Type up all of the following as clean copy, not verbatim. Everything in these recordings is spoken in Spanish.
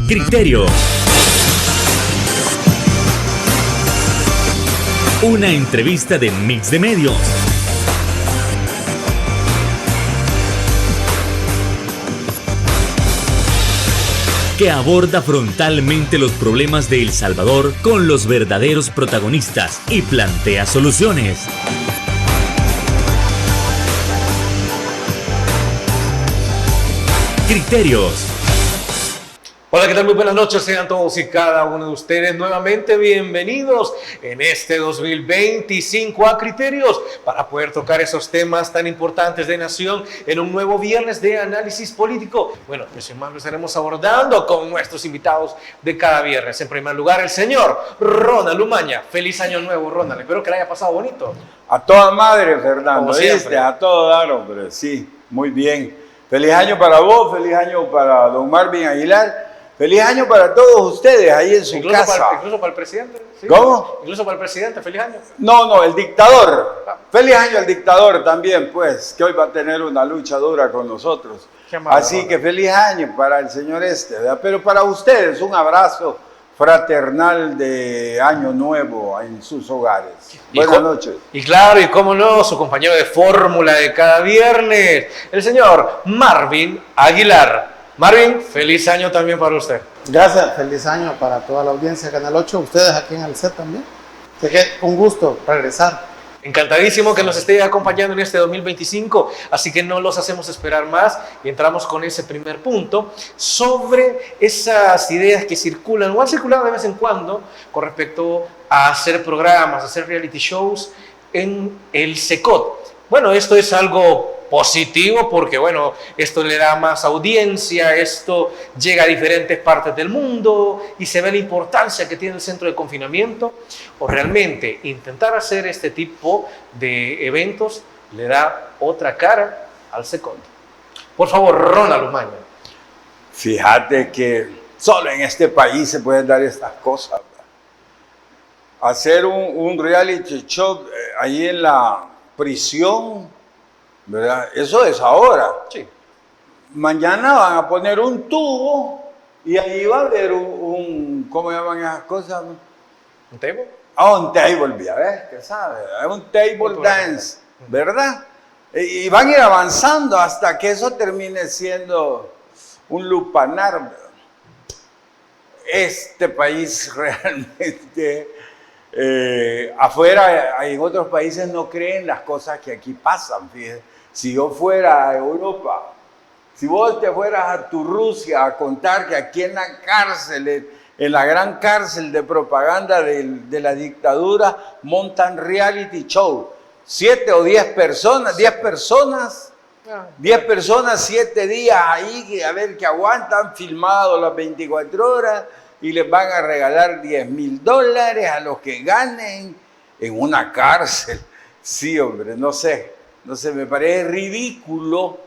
Criterio. Una entrevista de Mix de Medios. Que aborda frontalmente los problemas de El Salvador con los verdaderos protagonistas y plantea soluciones. Criterios. Hola, ¿qué tal? Muy buenas noches, sean todos y cada uno de ustedes nuevamente bienvenidos en este 2025 a Criterios para poder tocar esos temas tan importantes de nación en un nuevo viernes de análisis político. Bueno, pues más lo estaremos abordando con nuestros invitados de cada viernes. En primer lugar, el señor Ronald Umaña. Feliz año nuevo, Ronald. Espero que le haya pasado bonito. A toda madre, Fernando. Como siempre. A todo dar, hombre. Sí, muy bien. Feliz año para vos, feliz año para don Marvin Aguilar. Feliz año para todos ustedes ahí en su casa. Incluso para el presidente. ¿Sí? ¿Cómo? Incluso para el presidente, feliz año. No, el dictador. Feliz año al dictador también, pues, que hoy va a tener una lucha dura con nosotros. Así que feliz año para el señor ¿verdad? Pero para ustedes, un abrazo fraternal de año nuevo en sus hogares. Buenas noches. Y claro, y cómo no, su compañero de fórmula de cada viernes, el señor Marvin Aguilar. Marvin, feliz año también para usted. Gracias, feliz año para toda la audiencia de Canal 8, ustedes aquí en el set también. Así que un gusto regresar. Encantadísimo que nos esté acompañando en este 2025, así que no los hacemos esperar más y entramos con ese primer punto sobre esas ideas que circulan o han circulado de vez en cuando con respecto a hacer programas, a hacer reality shows en el SECOT. Bueno, esto es algo positivo porque, bueno, esto le da más audiencia, esto llega a diferentes partes del mundo y se ve la importancia que tiene el centro de confinamiento, o realmente intentar hacer este tipo de eventos le da otra cara al SECOT. Por favor, Ronald Umaña. Fíjate que solo en este país se pueden dar estas cosas. Hacer un reality show ahí en la prisión, ¿verdad? Eso es ahora. Sí. Mañana van a poner un tubo y ahí va a haber ¿cómo llaman esas cosas? ¿Un table? Un table, ya ves, ¿qué sabes? Un table dance, ¿verdad? Y van a ir avanzando hasta que eso termine siendo un lupanar, ¿verdad? Este país realmente... afuera, en otros países no creen las cosas que aquí pasan. Fíjate. Si yo fuera a Europa, si vos te fueras a tu Rusia a contar que aquí en la cárcel, en la gran cárcel de propaganda de la dictadura, montan reality show, 7 o 10 personas, 10 personas, 7 días ahí, a ver que aguantan, filmado las 24 horas, y les van a regalar $10,000 a los que ganen en una cárcel. Sí, hombre, no sé, me parece ridículo.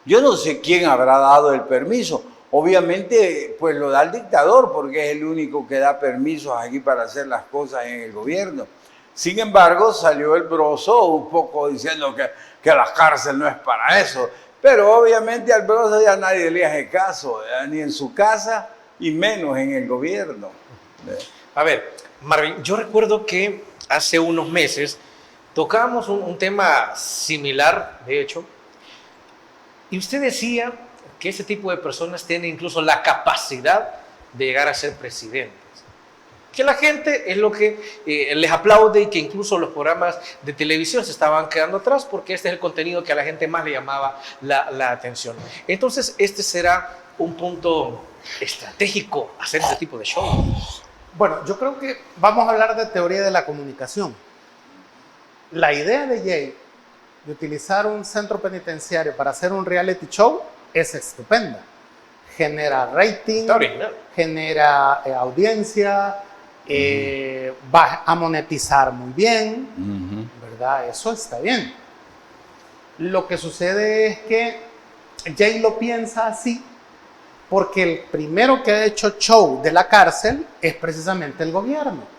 Yo no sé quién habrá dado el permiso. Obviamente, pues lo da el dictador, porque es el único que da permisos aquí para hacer las cosas en el gobierno. Sin embargo, salió el broso un poco diciendo que la cárcel no es para eso. Pero obviamente al broso ya nadie le hace caso, ni en su casa, y menos en el gobierno. A ver, Marvin, yo recuerdo que hace unos meses tocábamos un tema similar, de hecho, y usted decía que ese tipo de personas tienen incluso la capacidad de llegar a ser presidentes. Que la gente es lo que les aplaude y que incluso los programas de televisión se estaban quedando atrás porque este es el contenido que a la gente más le llamaba la atención. Entonces, este será un punto estratégico, hacer este tipo de show. Bueno, yo creo que vamos a hablar de teoría de la comunicación. La idea de Jay de utilizar un centro penitenciario para hacer un reality show es estupenda. Genera rating, genera audiencia, va a monetizar muy bien, ¿verdad? Eso está bien. Lo que sucede es que Jay lo piensa así porque el primero que ha hecho show de la cárcel es precisamente el gobierno.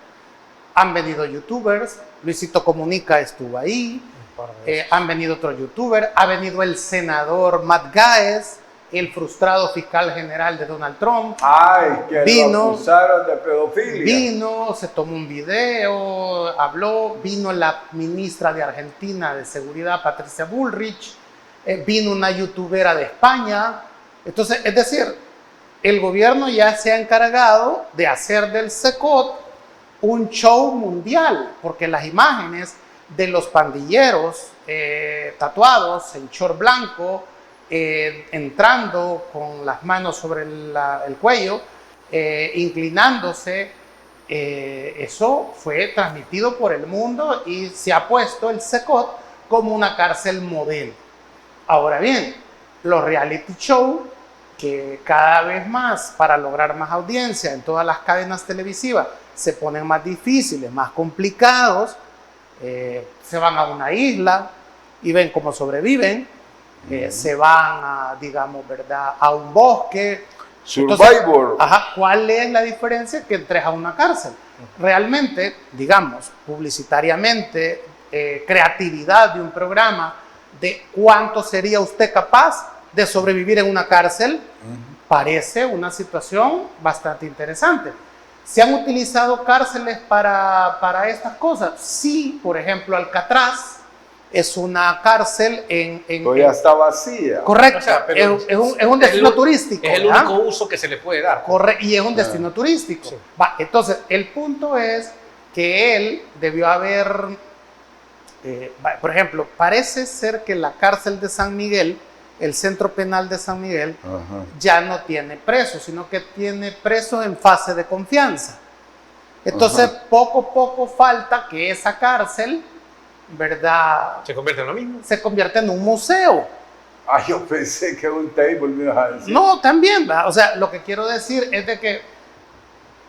Han venido youtubers, Luisito Comunica estuvo ahí, han venido otros youtubers, ha venido el senador Matt Gaetz, el frustrado fiscal general de Donald Trump. Ay, que Vino, lo acusaron de pedofilia. Vino, se tomó un video, habló, vino la ministra de Argentina de Seguridad, Patricia Bullrich, vino una youtubera de España. Entonces, es decir, el gobierno ya se ha encargado de hacer del CECOT un show mundial, porque las imágenes de los pandilleros tatuados en short blanco, entrando con las manos sobre el cuello, inclinándose, eso fue transmitido por el mundo y se ha puesto el CECOT como una cárcel modelo. Ahora bien, los reality show, que cada vez más, para lograr más audiencia en todas las cadenas televisivas, se ponen más difíciles, más complicados, se van a una isla y ven cómo sobreviven, se van a, digamos, ¿verdad?, a un bosque. Survivor. Entonces, ¿cuál es la diferencia que entres a una cárcel? Realmente, digamos, publicitariamente, creatividad de un programa, de cuánto sería usted capaz de sobrevivir en una cárcel, parece una situación bastante interesante. ¿Se han utilizado cárceles para estas cosas? Sí, por ejemplo, Alcatraz es una cárcel Pero ya está vacía. Correcto, O sea, es un destino turístico. Es el único uso que se le puede dar. Y es un destino turístico. Sí. Entonces, el punto es que él debió haber, por ejemplo, parece ser que la cárcel de San Miguel, el centro penal de San Miguel, ya no tiene presos, sino que tiene presos en fase de confianza. Entonces, poco a poco falta que esa cárcel, ¿verdad?, Se convierte en lo mismo. se convierta en un museo. Ah, yo pensé que un table me ibas a decir. No, también, ¿verdad? O sea, lo que quiero decir es de que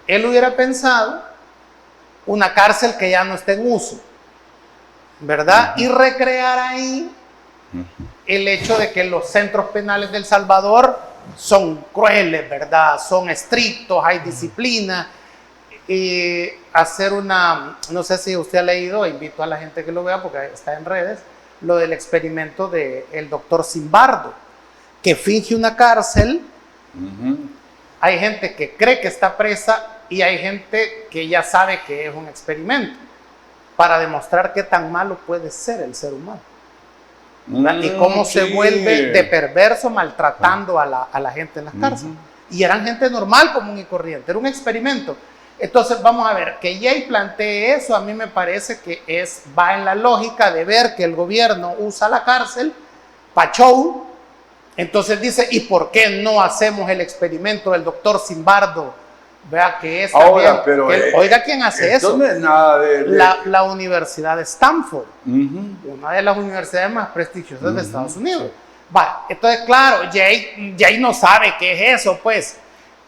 él hubiera pensado una cárcel que ya no esté en uso, ¿verdad? Y recrear ahí el hecho de que los centros penales de El Salvador son crueles, ¿verdad? Son estrictos, hay disciplina. Y hacer una, no sé si usted ha leído, invito a la gente que lo vea porque está en redes, lo del experimento del doctor Zimbardo, que finge una cárcel. Hay gente que cree que está presa y hay gente que ya sabe que es un experimento para demostrar qué tan malo puede ser el ser humano. Y cómo se vuelve de perverso maltratando a la gente en las cárceles. Y eran gente normal, común y corriente. Era un experimento. Entonces, vamos a ver, que Jay plantee eso, a mí me parece que va en la lógica de ver que el gobierno usa la cárcel para show. Entonces dice, ¿y por qué no hacemos el experimento del doctor Zimbardo? Vea que es ahora, también, pero oiga, ¿quién hace eso? No es nada La Universidad de Stanford, una de las universidades más prestigiosas de Estados Unidos. Entonces, claro, Jay no sabe qué es eso, pues.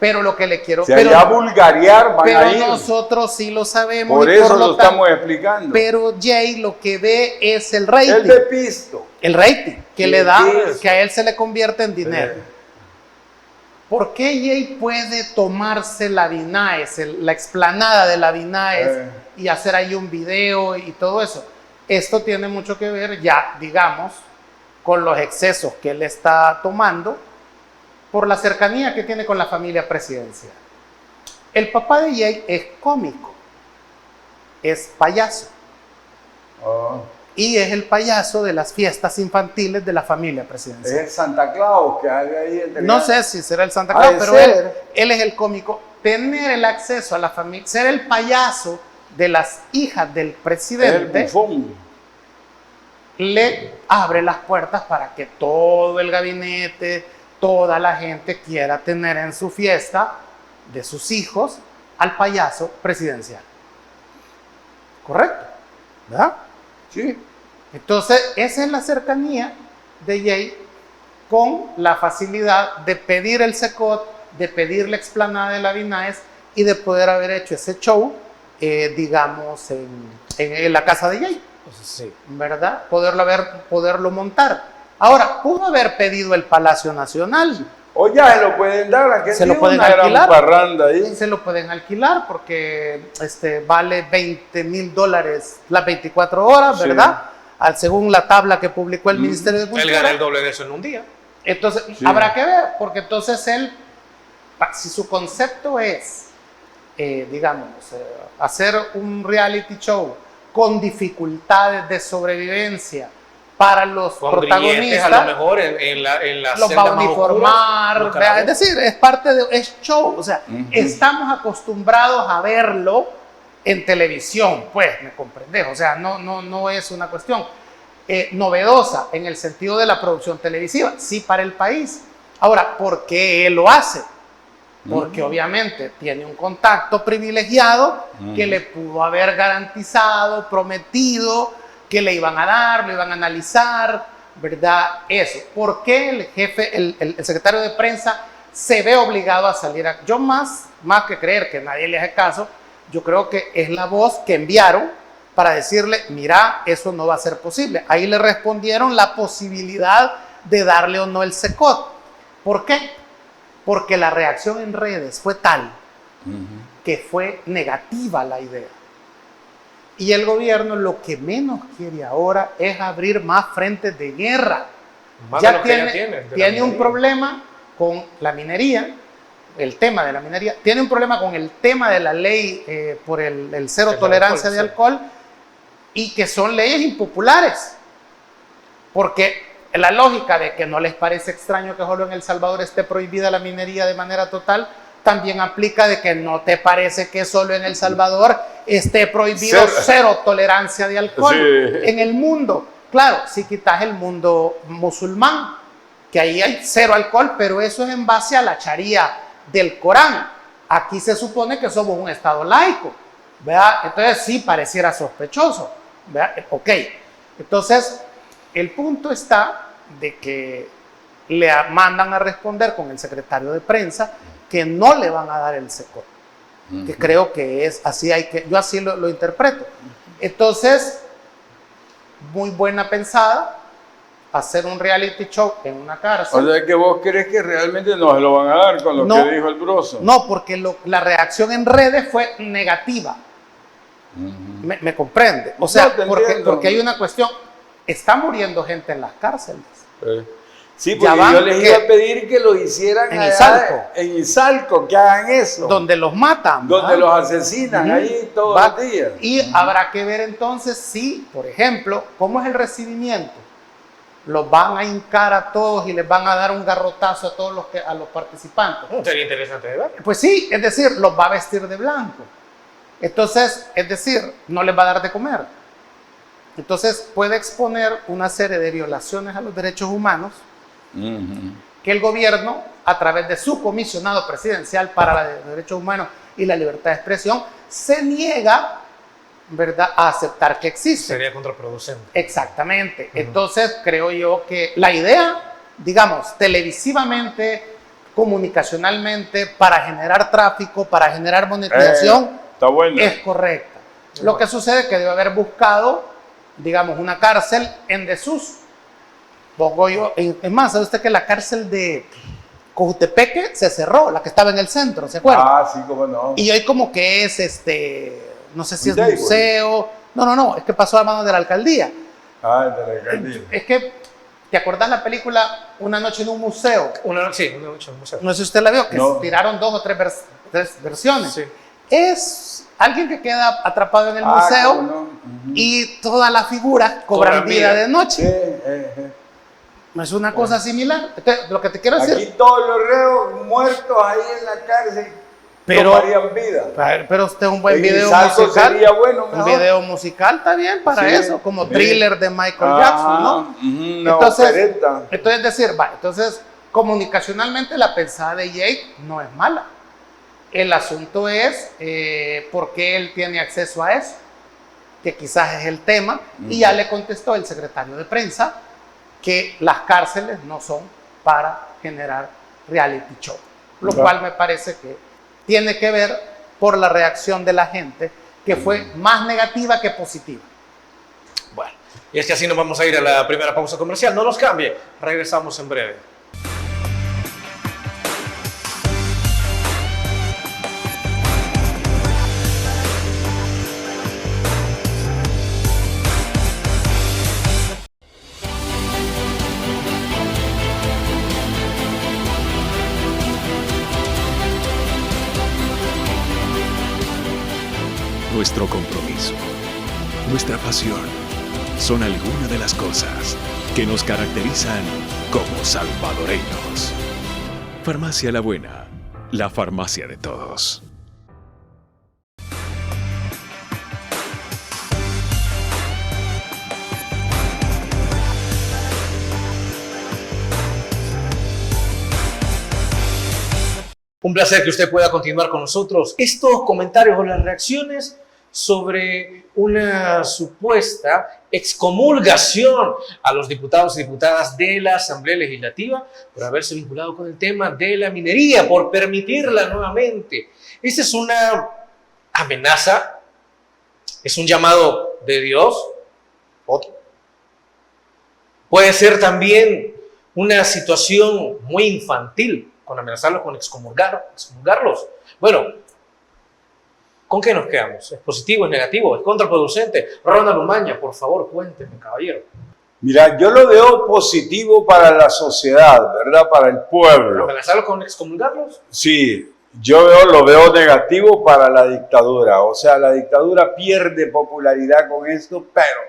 Pero lo que le quiero... Allá vulgarear van a ir. Nosotros sí lo sabemos. Por eso lo estamos explicando. Pero Jay lo que ve es el rating. El de pisto. El rating que le da, Pisto. que a él se le convierte en dinero. ¿Por qué Jay puede tomarse la Vinaes, la explanada de la Vinaes y hacer ahí un video y todo eso? Esto tiene mucho que ver ya, digamos, con los excesos que él está tomando por la cercanía que tiene con la familia presidencial. El papá de Jay es cómico, es payaso. Y es el payaso de las fiestas infantiles de la familia presidencial. Es el Santa Claus que hay ahí entre. No sé si será el Santa Claus, pero él es el cómico. Tener el acceso a la familia, ser el payaso de las hijas del presidente, el bufón, le abre las puertas para que todo el gabinete, toda la gente quiera tener en su fiesta de sus hijos al payaso presidencial. ¿Correcto? ¿Verdad? Sí. Entonces, esa es la cercanía de Jay con la facilidad de pedir el CECOT, de pedir la explanada de la Vinaes y de poder haber hecho ese show, digamos, en la casa de Jay. Sí. ¿Verdad? Poderlo montar. Ahora, pudo haber pedido el Palacio Nacional. O ya se lo pueden dar, a que Se lo tiene pueden una gran alquilar. parranda ahí. Se lo pueden alquilar porque vale $20,000 las 24 horas, ¿verdad? Según la tabla que publicó el Ministerio de Él Cultura. gana el doble de eso en un día. Entonces, Sí. habrá que ver, porque entonces él, si su concepto es, digamos, hacer un reality show con dificultades de sobrevivencia para los Con grilletes, protagonistas, a lo mejor en la los celda va a más uniformar, oscura, ¿verdad? Es decir, es parte de, es show, o sea, estamos acostumbrados a verlo en televisión, pues, ¿me comprendes? O sea, no es una cuestión novedosa en el sentido de la producción televisiva, sí para el país. Ahora, ¿por qué él lo hace? Porque obviamente tiene un contacto privilegiado que le pudo haber garantizado, prometido, que le iban a dar, lo iban a analizar, ¿verdad? Eso. ¿Por qué el jefe, el secretario de prensa se ve obligado a salir a... Yo más que creer que nadie le hace caso, yo creo que es la voz que enviaron para decirle, mira, eso no va a ser posible. Ahí le respondieron la posibilidad de darle o no el SECOT. ¿Por qué? Porque la reacción en redes fue tal que fue negativa la idea. Y el gobierno lo que menos quiere ahora es abrir más frentes de guerra. Más de lo que ya tiene un problema con la minería, el tema de la minería, tiene un problema con el tema de la ley por el cero tolerancia de alcohol, y que son leyes impopulares. Porque la lógica de que no les parece extraño que solo en El Salvador esté prohibida la minería de manera total, también aplica de que no te parece que solo en El Salvador esté prohibido cero tolerancia de alcohol. Sí. En el mundo, claro, si quitas el mundo musulmán, que ahí hay cero alcohol, pero eso es en base a la charía del Corán. Aquí se supone que somos un estado laico, ¿verdad? Entonces sí pareciera sospechoso, ¿verdad? Ok, entonces el punto está de que le mandan a responder con el secretario de prensa que no le van a dar el SECOT, que creo que es así, yo así lo interpreto. Entonces, muy buena pensada, hacer un reality show en una cárcel. O sea, que vos crees que realmente no se lo van a dar con lo que dijo el Broso. No, porque la reacción en redes fue negativa. ¿Me comprende? O sea, porque hay una cuestión, está muriendo gente en las cárceles. Sí, porque yo les iba a pedir que lo hicieran en Izalco. En Izalco, que hagan eso. Donde los matan. Donde los asesinan ahí todos los días. Y habrá que ver entonces si, por ejemplo, cómo es el recibimiento. Los van a hincar a todos y les van a dar un garrotazo a todos a los participantes. Sería interesante de ver. Pues sí, es decir, los va a vestir de blanco. Entonces, es decir, no les va a dar de comer. Entonces, puede exponer una serie de violaciones a los derechos humanos que el gobierno, a través de su comisionado presidencial para los derechos humanos y la libertad de expresión, se niega, ¿verdad?, a aceptar que existe. Sería contraproducente. Exactamente. Entonces, creo yo que la idea, digamos, televisivamente, comunicacionalmente, para generar tráfico, para generar monetización, está bueno. es correcta. Lo que sucede es que debe haber buscado, digamos, una cárcel en desuso. Pongo yo, es más, ¿sabe usted que la cárcel de Cojutepeque se cerró, la que estaba en el centro, ¿se acuerda? Ah, sí, cómo no. Y hoy como que es, no sé si es museo. No, es que pasó a manos de la alcaldía. Ah, de la alcaldía. Es que, ¿te acordás la película Una noche en un museo? Sí, una noche en un museo. No sé si usted la vio, que No. tiraron 2 o 3 versiones. Sí. Es alguien que queda atrapado en el museo cómo no. y todas las figuras cobran vida de noche. Sí. ¿No es una cosa similar? Entonces, lo que te quiero decir... Aquí todos los reos muertos ahí en la cárcel tomarían vida. Pero usted un buen En video Izalco musical. sería bueno, un mejor. video musical está bien para Sí, eso, como sí. Thriller de Michael Jackson, ¿no? Una opereta. Entonces decir, entonces comunicacionalmente la pensada de Jake no es mala. El asunto es por qué él tiene acceso a eso, que quizás es el tema, y ya le contestó el secretario de prensa que las cárceles no son para generar reality show, lo cual me parece que tiene que ver por la reacción de la gente, que fue más negativa que positiva. Bueno, y es que así nos vamos a ir a la primera pausa comercial. No nos cambie, regresamos en breve. nuestro compromiso, nuestra pasión, son algunas de las cosas que nos caracterizan como salvadoreños. Farmacia La Buena, la farmacia de todos. Un placer que usted pueda continuar con nosotros. Estos comentarios o las reacciones sobre una supuesta excomulgación a los diputados y diputadas de la Asamblea Legislativa por haberse vinculado con el tema de la minería, por permitirla nuevamente. Esta es una amenaza, es un llamado de Dios. Otro. Puede ser también una situación muy infantil, con amenazarlos, con excomulgarlos. Bueno, ¿con qué nos quedamos? ¿Es positivo, es negativo, es contraproducente? Ronald Umaña, por favor, cuénteme, caballero. Mira, yo lo veo positivo para la sociedad, ¿verdad? Para el pueblo. ¿Amenazarlos con excomulgarlos? Sí, lo veo negativo para la dictadura. O sea, la dictadura pierde popularidad con esto, pero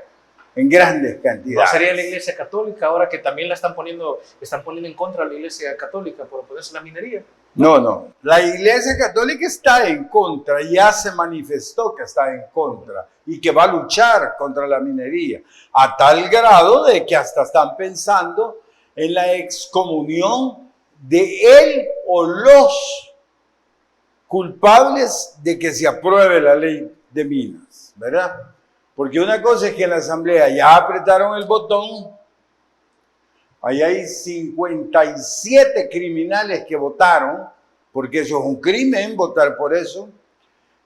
en grandes cantidades. ¿No sería la Iglesia Católica ahora que también la están poniendo en contra de la Iglesia Católica por oponerse a la minería? No. La Iglesia Católica está en contra, ya se manifestó que está en contra y que va a luchar contra la minería, a tal grado de que hasta están pensando en la excomunión de él o los culpables de que se apruebe la ley de minas, ¿verdad? Porque una cosa es que en la Asamblea ya apretaron el botón, ahí hay 57 criminales que votaron, porque eso es un crimen, votar por eso,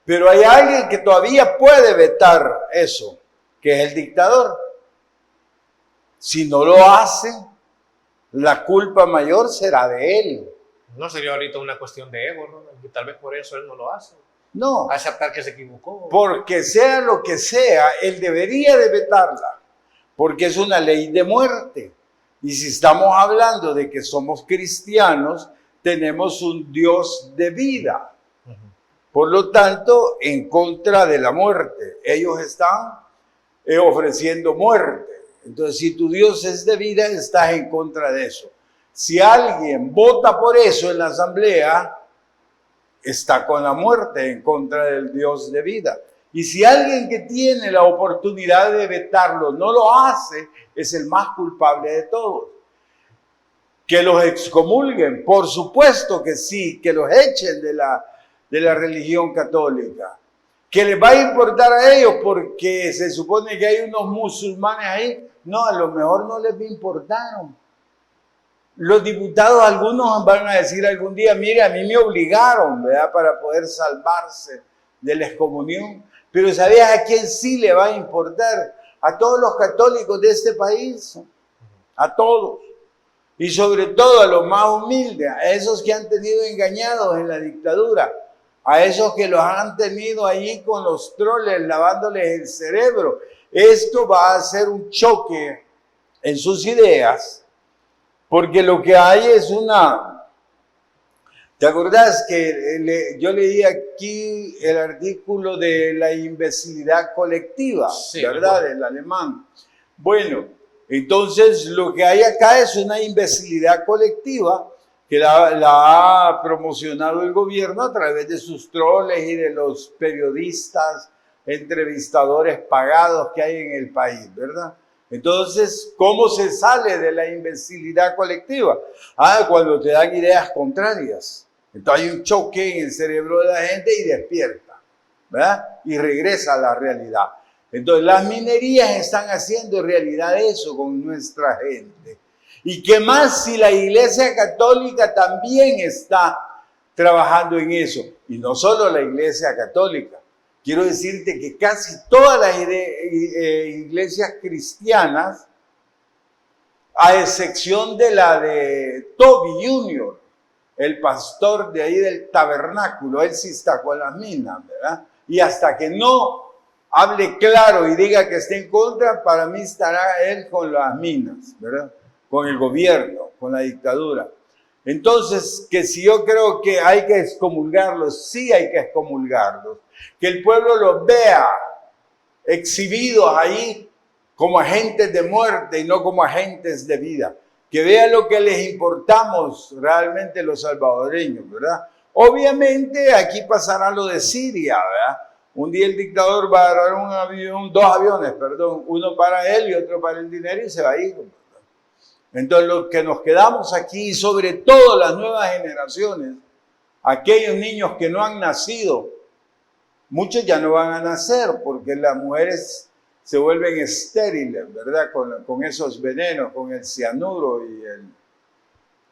pero hay alguien que todavía puede vetar eso, que es el dictador. Si no lo hace, la culpa mayor será de él. ¿No sería ahorita una cuestión de ego, ¿no? Que tal vez por eso él no lo hace? No. Aceptar que se equivocó. Porque sea lo que sea, él debería de vetarla, porque es una ley de muerte. Y si estamos hablando de que somos cristianos, tenemos un Dios de vida. Por lo tanto, en contra de la muerte. Ellos están ofreciendo muerte. Entonces, si tu Dios es de vida, estás en contra de eso. Si alguien vota por eso en la asamblea, está con la muerte en contra del Dios de vida. Y si alguien que tiene la oportunidad de vetarlo no lo hace, es el más culpable de todos. Que los excomulguen, por supuesto que sí, que los echen de la religión católica. Que les va a importar a ellos porque se supone que hay unos musulmanes ahí. No, a lo mejor no les importaron. Los diputados, algunos van a decir algún día, mire, a mí me obligaron, ¿verdad?, para poder salvarse de la excomunión. Pero ¿sabías a quién sí le va a importar? A todos los católicos de este país, a todos. Y sobre todo a los más humildes, a esos que han tenido engañados en la dictadura, a esos que los han tenido allí con los troles lavándoles el cerebro. Esto va a ser un choque en sus ideas. Porque lo que hay es una... ¿Te acordás que yo leí aquí el artículo de la imbecilidad colectiva, sí, ¿verdad? Del alemán. Bueno, entonces lo que hay acá es una imbecilidad colectiva que la ha promocionado el gobierno a través de sus troles y de los periodistas, entrevistadores pagados que hay en el país, ¿verdad? Entonces, ¿cómo se sale de la imbecilidad colectiva? Cuando te dan ideas contrarias. Entonces hay un choque en el cerebro de la gente y despierta, ¿verdad? Y regresa a la realidad. Entonces, las minerías están haciendo realidad eso con nuestra gente. ¿Y qué más si la Iglesia Católica también está trabajando en eso? Y no solo la Iglesia Católica. Quiero decirte que casi todas las iglesias cristianas, a excepción de la de Toby Jr., el pastor de ahí del tabernáculo, él sí está con las minas, ¿verdad? Y hasta que no hable claro y diga que está en contra, para mí estará él con las minas, ¿verdad? Con el gobierno, con la dictadura. Entonces, que si yo creo que hay que excomulgarlos, sí hay que excomulgarlos. Que el pueblo los vea exhibidos ahí como agentes de muerte y no como agentes de vida. Que vean lo que les importamos realmente los salvadoreños, ¿verdad? Obviamente aquí pasará lo de Siria, ¿verdad? Un día el dictador va a agarrar un avión, dos aviones, perdón, uno para él y otro para el dinero y se va a ir. Entonces los que nos quedamos aquí, sobre todo las nuevas generaciones, aquellos niños que no han nacido, muchos ya no van a nacer porque las mujeres se vuelven estériles, ¿verdad? Con esos venenos, con el cianuro y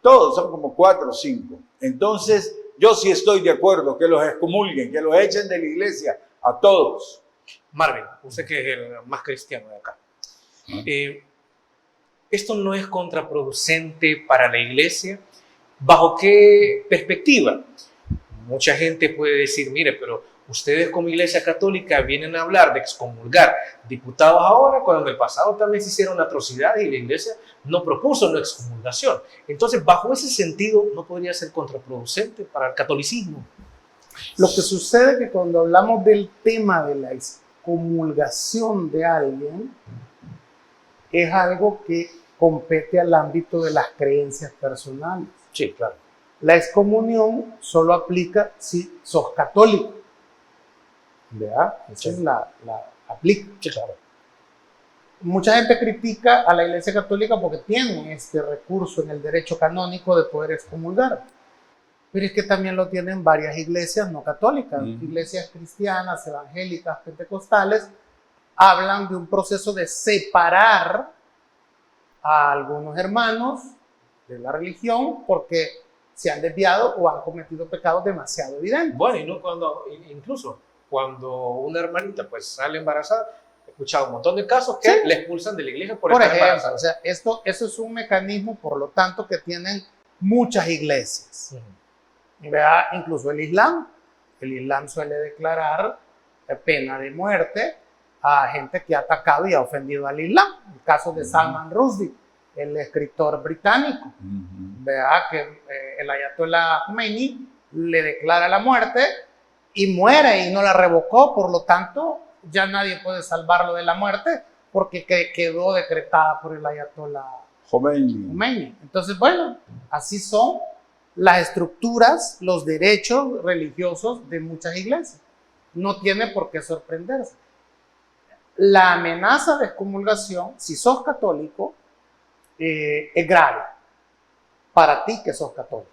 todos son como 4 o 5. Entonces, yo sí estoy de acuerdo que los excomulguen, que los echen de la iglesia a todos. Marvin, usted que es el más cristiano de acá. ¿Esto no es contraproducente para la iglesia? ¿Bajo qué perspectiva? Mucha gente puede decir, mire, pero ustedes como Iglesia Católica vienen a hablar de excomulgar diputados ahora, cuando en el pasado también se hicieron atrocidades y la Iglesia no propuso una excomulgación. Entonces, bajo ese sentido, ¿no podría ser contraproducente para el catolicismo? Lo que sucede es que cuando hablamos del tema de la excomulgación de alguien, es algo que compete al ámbito de las creencias personales. Sí, claro. La excomunión solo aplica si sos católico. ¿Verdad? Esa es la aplica. Sí, claro. Mucha gente critica a la Iglesia Católica porque tiene este recurso en el derecho canónico de poder excomulgar. Pero es que también lo tienen varias iglesias no católicas, iglesias cristianas, evangélicas, pentecostales, hablan de un proceso de separar a algunos hermanos de la religión porque se han desviado o han cometido pecados demasiado evidentes. Bueno, y no incluso cuando una hermanita pues sale embarazada, he escuchado un montón de casos que le expulsan de la iglesia por estar ejemplo, embarazada. o sea, eso es un mecanismo, por lo tanto, que tienen muchas iglesias. ¿Verdad? Incluso el Islam. El Islam suele declarar pena de muerte a gente que ha atacado y ha ofendido al Islam. El caso de Salman Rushdie, el escritor británico. ¿Verdad? Que el ayatollah Khomeini le declara la muerte y muere y no la revocó, por lo tanto ya nadie puede salvarlo de la muerte porque quedó decretada por el ayatollah Khomeini. Entonces, bueno, así son las estructuras, los derechos religiosos de muchas iglesias. No tiene por qué sorprenderse. La amenaza de excomulgación, si sos católico, es grave para ti que sos católico,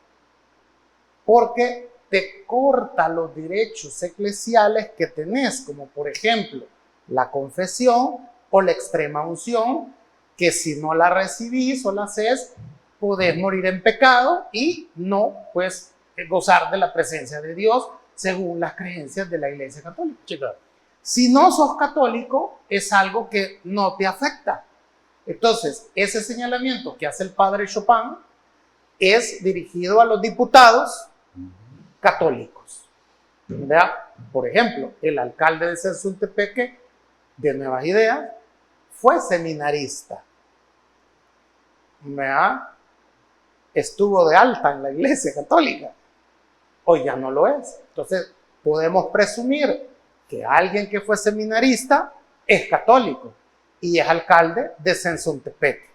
porque te corta los derechos eclesiales que tenés, como por ejemplo la confesión o la extrema unción, que si no la recibís o la haces, podés morir en pecado y no pues gozar de la presencia de Dios según las creencias de la Iglesia Católica. Sí, claro. Si no sos católico, es algo que no te afecta. Entonces, ese señalamiento que hace el padre Chopin es dirigido a los diputados católicos. ¿Verdad? Por ejemplo, el alcalde de Sensuntepeque, de Nuevas Ideas, fue seminarista. ¿Verdad? Estuvo de alta en la Iglesia Católica. Hoy ya no lo es. Entonces, podemos presumir que alguien que fue seminarista es católico y es alcalde de Sensuntepeque.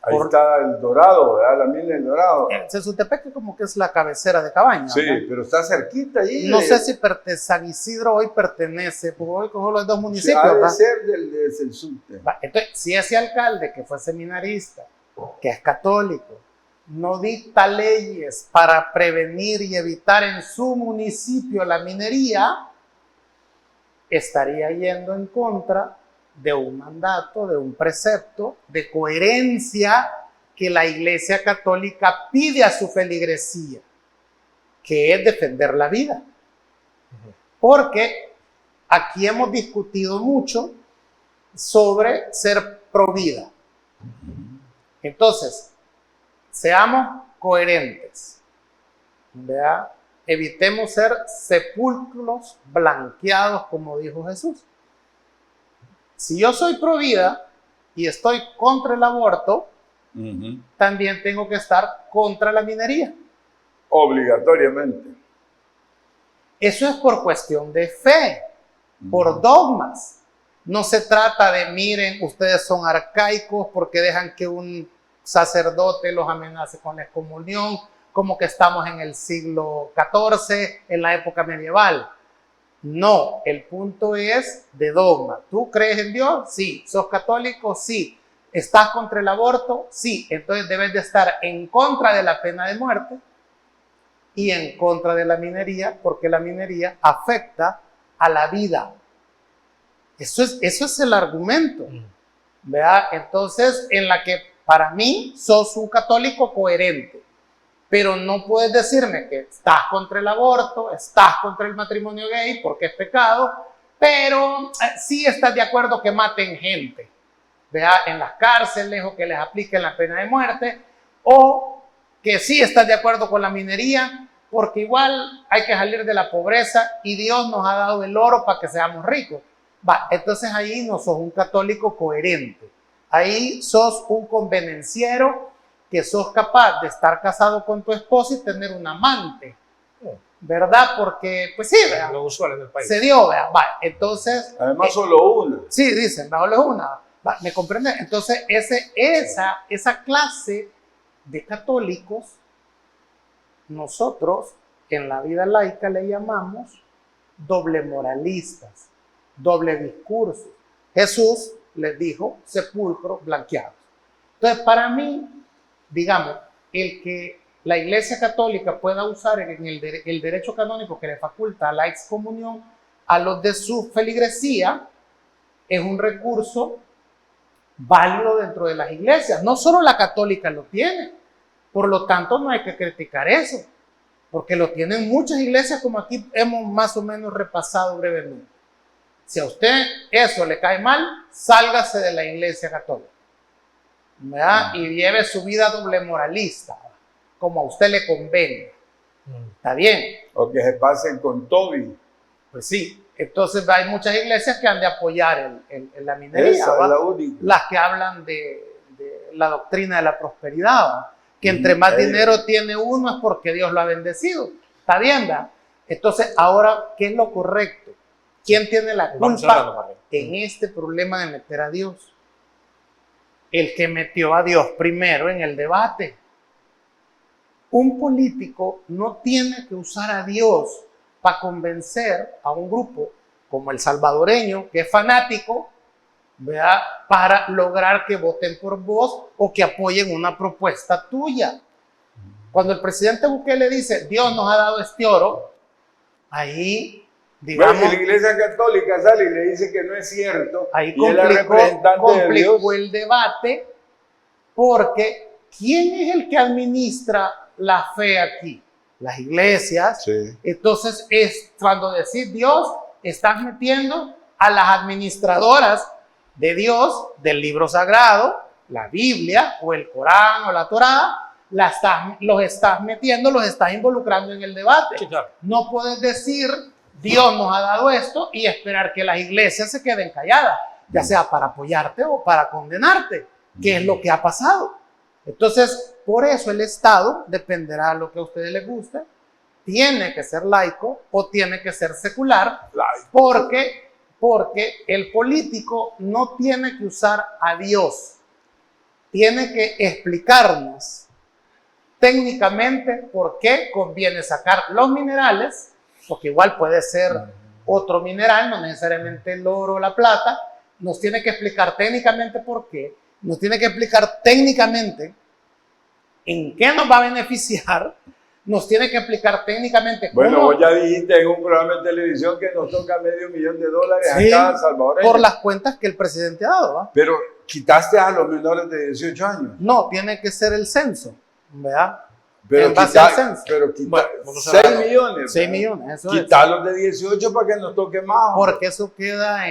Ahí está el Dorado, ¿verdad? La mina del Dorado. Sensuntepeque como que es la cabecera de Cabaña. Sí, ¿verdad? pero está cerquita ahí. No sé si San Isidro hoy pertenece, porque hoy como los dos municipios. Ha de ¿verdad? ser del de Sensunte. Entonces, si ese alcalde que fue seminarista, que es católico, no dicta leyes para prevenir y evitar en su municipio la minería, estaría yendo en contra de un mandato, de un precepto de coherencia que la Iglesia Católica pide a su feligresía, que es defender la vida. Porque aquí hemos discutido mucho sobre ser pro vida. Entonces, seamos coherentes, ¿verdad? Evitemos ser sepulcros blanqueados, como dijo Jesús. Si yo soy pro vida y estoy contra el aborto, también tengo que estar contra la minería. Obligatoriamente. Eso es por cuestión de fe, por dogmas. No se trata de, miren, ustedes son arcaicos porque dejan que un sacerdote los amenace con la excomunión, como que estamos en el siglo XIV, en la época medieval. No, el punto es de dogma. ¿Tú crees en Dios? Sí. ¿Sos católico? Sí. ¿Estás contra el aborto? Sí. Entonces debes de estar en contra de la pena de muerte y en contra de la minería, porque la minería afecta a la vida. Eso es el argumento. ¿Verdad? Entonces, en la que para mí sos un católico coherente, pero no puedes decirme que estás contra el aborto, estás contra el matrimonio gay porque es pecado, pero sí estás de acuerdo que maten gente, ¿verdad? En las cárceles, o que les apliquen la pena de muerte, o que sí estás de acuerdo con la minería porque igual hay que salir de la pobreza y Dios nos ha dado el oro para que seamos ricos. Entonces ahí no sos un católico coherente, ahí sos un convenenciero, que sos capaz de estar casado con tu esposa y tener un amante, ¿verdad? Porque, pues sí, ¿verdad? Lo usual en el país. Se dio, ¿verdad? Entonces... Además, solo una. Sí, dicen, solo es una. ¿Me comprende? Entonces, esa clase de católicos, nosotros en la vida laica le llamamos doble moralistas, doble discurso. Jesús les dijo sepulcros blanqueados. Entonces, para mí, digamos, el que la Iglesia Católica pueda usar en el derecho canónico que le faculta la excomunión a los de su feligresía es un recurso válido dentro de las iglesias. No solo la católica lo tiene, por lo tanto no hay que criticar eso, porque lo tienen muchas iglesias, como aquí hemos más o menos repasado brevemente. Si a usted eso le cae mal, sálgase de la Iglesia Católica, ¿verdad? Y lleve su vida doble moralista, como a usted le convenga. Está bien. O que se pasen con Toby. Pues sí. Entonces hay muchas iglesias que han de apoyar la minería. Esa es la única. Las que hablan de la doctrina de la prosperidad, ¿va? Que entre más dinero tiene uno es porque Dios lo ha bendecido. Está bien, ¿verdad? Entonces, ahora, ¿qué es lo correcto? ¿Quién tiene la culpa en este problema de meter a Dios? El que metió a Dios primero en el debate. Un político no tiene que usar a Dios para convencer a un grupo como el salvadoreño, que es fanático, ¿verdad? Para lograr que voten por vos o que apoyen una propuesta tuya. Cuando el presidente Bukele dice, Dios nos ha dado este oro, ahí, digamos... Bueno, y la Iglesia Católica sale y le dice que no es cierto. Ahí y es la representante de Dios. complicó el debate, porque ¿quién es el que administra la fe aquí? Las iglesias. Sí. Entonces, cuando decís Dios, estás metiendo a las administradoras de Dios, del libro sagrado, la Biblia o el Corán o la Torá, los estás metiendo, los estás involucrando en el debate. Sí, claro. No puedes decir Dios nos ha dado esto y esperar que las iglesias se queden calladas, ya sea para apoyarte o para condenarte, que es lo que ha pasado. Entonces, por eso el Estado, dependerá de lo que a ustedes les guste, tiene que ser laico o tiene que ser secular, porque el político no tiene que usar a Dios, tiene que explicarnos técnicamente por qué conviene sacar los minerales, porque igual puede ser otro mineral, no necesariamente el oro o la plata. Nos tiene que explicar técnicamente por qué, nos tiene que explicar técnicamente en qué nos va a beneficiar, nos tiene que explicar técnicamente cómo... Bueno, vos ya dijiste en un programa de televisión que nos toca $500,000 Sí, a cada salvadoreño. por las cuentas que el presidente ha dado, ¿va? Pero quitaste a los menores de 18 años. No, tiene que ser el censo, ¿verdad? Pero En base al censo. Bueno, vamos a 6 hablar. millones. 6 millones, eso es. Quitarlos de 18 para que nos toque más. Porque eso queda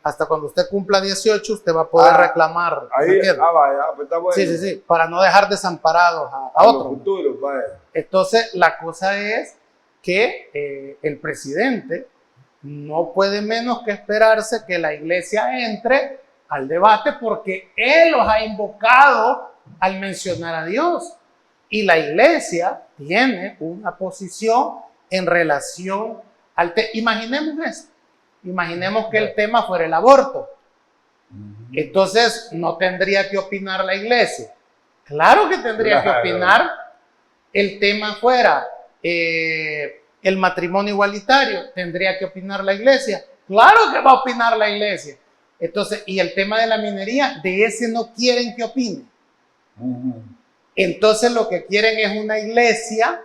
hasta cuando usted cumpla 18, usted va a poder reclamar. Ahí, ¿me vaya, pues está bueno. Sí, para no dejar desamparados a los otros. futuros, vaya. Entonces, la cosa es que el presidente no puede menos que esperarse que la iglesia entre al debate porque él los ha invocado al mencionar a Dios. Y la iglesia tiene una posición en relación al tema. Imaginemos esto. Imaginemos que el tema fuera el aborto. Entonces, ¿no tendría que opinar la iglesia? Claro que tendría que opinar. El tema fuera el matrimonio igualitario, tendría que opinar la iglesia. Claro que va a opinar la iglesia. Entonces, y el tema de la minería, de ese no quieren que opine. Entonces, lo que quieren es una iglesia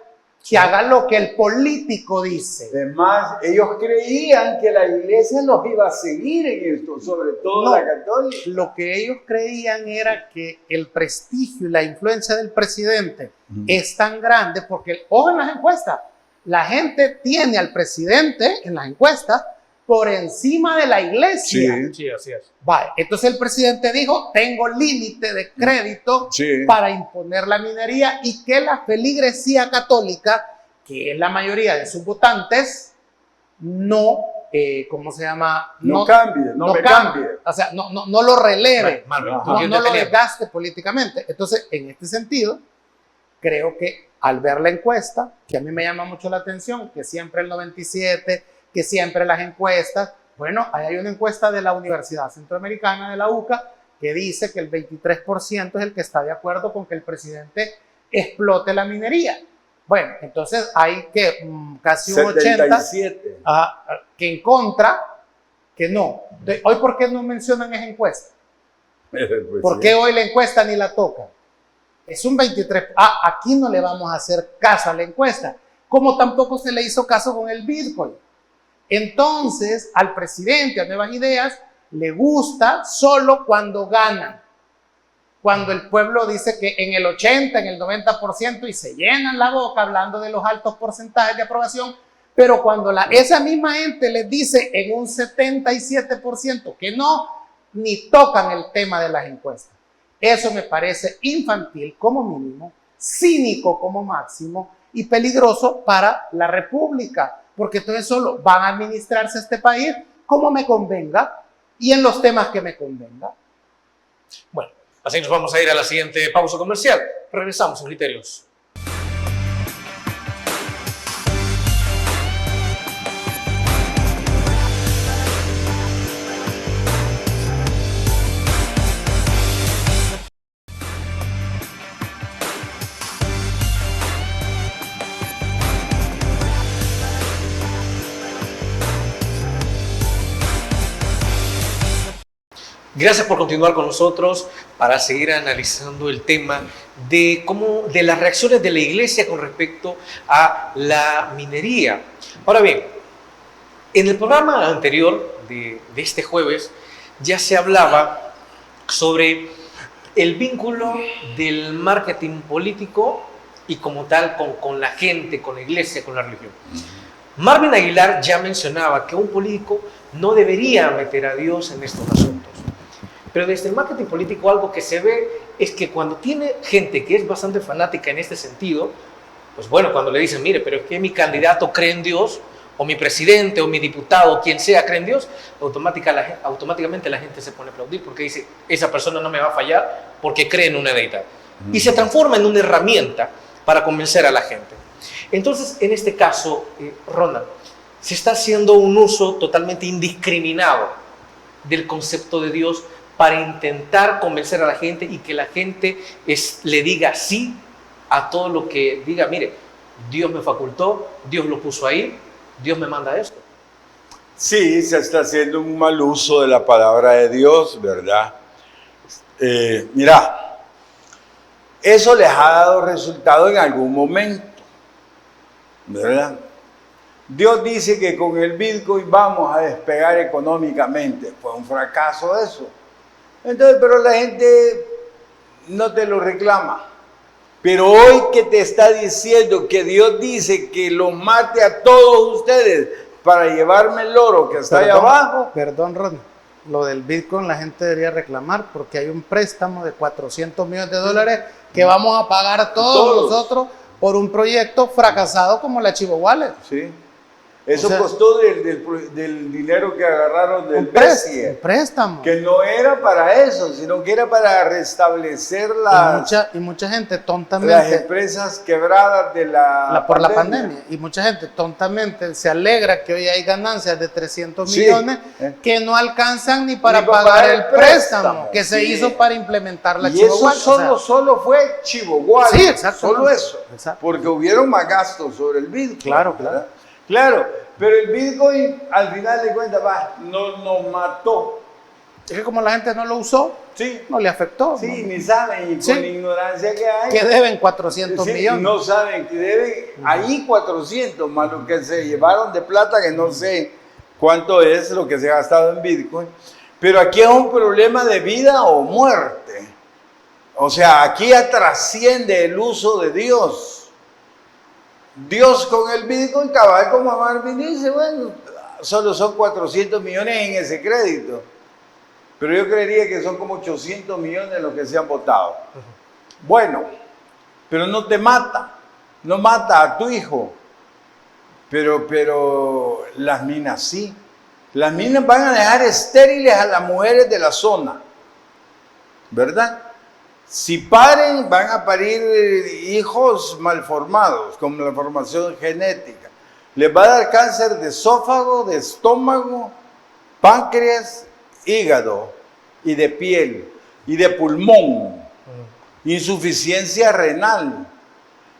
que haga lo que el político dice. Además, ellos creían que la iglesia los iba a seguir en esto, sobre todo No, la católica. lo que ellos creían era que el prestigio y la influencia del presidente es tan grande porque, ojo en las encuestas, la gente tiene al presidente en las encuestas por encima de la iglesia. Sí, así es. Vale, entonces el presidente dijo, tengo límite de crédito para imponer la minería y que la feligresía católica, que es la mayoría de sus votantes, no, ¿cómo se llama? No cambie, no me cambie. O sea, no lo releve, Marvin, no lo desgaste políticamente. Entonces, en este sentido, creo que al ver la encuesta, que a mí me llama mucho la atención, que siempre el 97, que siempre las encuestas, bueno, ahí hay una encuesta de la Universidad Centroamericana, de la UCA, que dice que el 23% es el que está de acuerdo con que el presidente explote la minería. Bueno, entonces hay que casi un 77. 80 que en contra, que no. Entonces, ¿hoy por qué no mencionan esa encuesta? ¿Por qué hoy la encuesta ni la tocan? Es un 23%. Aquí no le vamos a hacer caso a la encuesta, como tampoco se le hizo caso con el Bitcoin. Entonces, al presidente, a Nuevas Ideas, le gusta solo cuando ganan. Cuando el pueblo dice que en el 80, en el 90% y se llenan la boca hablando de los altos porcentajes de aprobación, pero cuando esa misma gente les dice en un 77% que no, ni tocan el tema de las encuestas. Eso me parece infantil como mínimo, cínico como máximo y peligroso para la República, porque entonces solo van a administrarse este país como me convenga y en los temas que me convenga. Bueno, así nos vamos a ir a la siguiente pausa comercial. Regresamos en Criterios. Gracias por continuar con nosotros para seguir analizando el tema de las reacciones de la iglesia con respecto a la minería. Ahora bien, en el programa anterior de este jueves ya se hablaba sobre el vínculo del marketing político y como tal con la gente, con la iglesia, con la religión. Marvin Aguilar ya mencionaba que un político no debería meter a Dios en estos asuntos. Pero desde el marketing político algo que se ve es que cuando tiene gente que es bastante fanática en este sentido, pues bueno, cuando le dicen, mire, pero es que mi candidato cree en Dios, o mi presidente, o mi diputado, quien sea cree en Dios, automáticamente la gente se pone a aplaudir porque dice, esa persona no me va a fallar porque cree en una deidad. Y se transforma en una herramienta para convencer a la gente. Entonces, en este caso, Ronald, se está haciendo un uso totalmente indiscriminado del concepto de Dios para intentar convencer a la gente y que la gente le diga sí a todo lo que diga, mire, Dios me facultó, Dios lo puso ahí, Dios me manda esto. Sí, se está haciendo un mal uso de la palabra de Dios, ¿verdad? Mira, eso les ha dado resultado en algún momento, ¿verdad? Dios dice que con el Bitcoin vamos a despegar económicamente. Fue un fracaso eso. Entonces, pero la gente no te lo reclama. Pero hoy que te está diciendo que Dios dice que los mate a todos ustedes para llevarme el oro que está ahí abajo. Perdón, Ron. Lo del Bitcoin la gente debería reclamar porque hay un préstamo de $400 millones que vamos a pagar todos nosotros por un proyecto fracasado como la Chivo Wallet. Sí. Eso O sea, costó del dinero que agarraron del un BESIE, préstamo. que no era para eso, sino que era para restablecer Y mucha gente las tontamente, empresas quebradas de por la pandemia, y mucha gente tontamente se alegra que hoy hay ganancias de 300 Sí, millones que no alcanzan ni para Ni para pagar pagar el el préstamo préstamo, que se sí. hizo para implementar la Y eso Chihuahua. solo fue Chihuahua. Sí, exactamente. Solo eso. Exacto. Porque hubieron más gastos sobre el Bitcoin. Claro, ¿verdad? Claro, pero el Bitcoin al final de cuentas no nos mató. es que como la gente no lo usó, Sí, no le afectó. sí, ¿no? ni saben. Y Sí. con la ignorancia que hay. Que deben 400 sí, millones. no saben que deben. Ahí 400 más lo que se llevaron de plata, que no sé cuánto es lo que se ha gastado en Bitcoin. Pero aquí es un problema de vida o muerte. O sea, aquí ya trasciende el uso de Dios. Dios con el Bitcoin, cabal, como Marvin dice, bueno, solo son 400 millones en ese crédito. Pero yo creería que son como 800 millones los que se han votado. Bueno, pero no te mata, no mata a tu hijo. Pero las minas sí. Las minas van a dejar estériles a las mujeres de la zona, ¿verdad? Si paren, van a parir hijos malformados, con malformación genética. Les va a dar cáncer de esófago, de estómago, páncreas, hígado y de piel y de pulmón. Insuficiencia renal.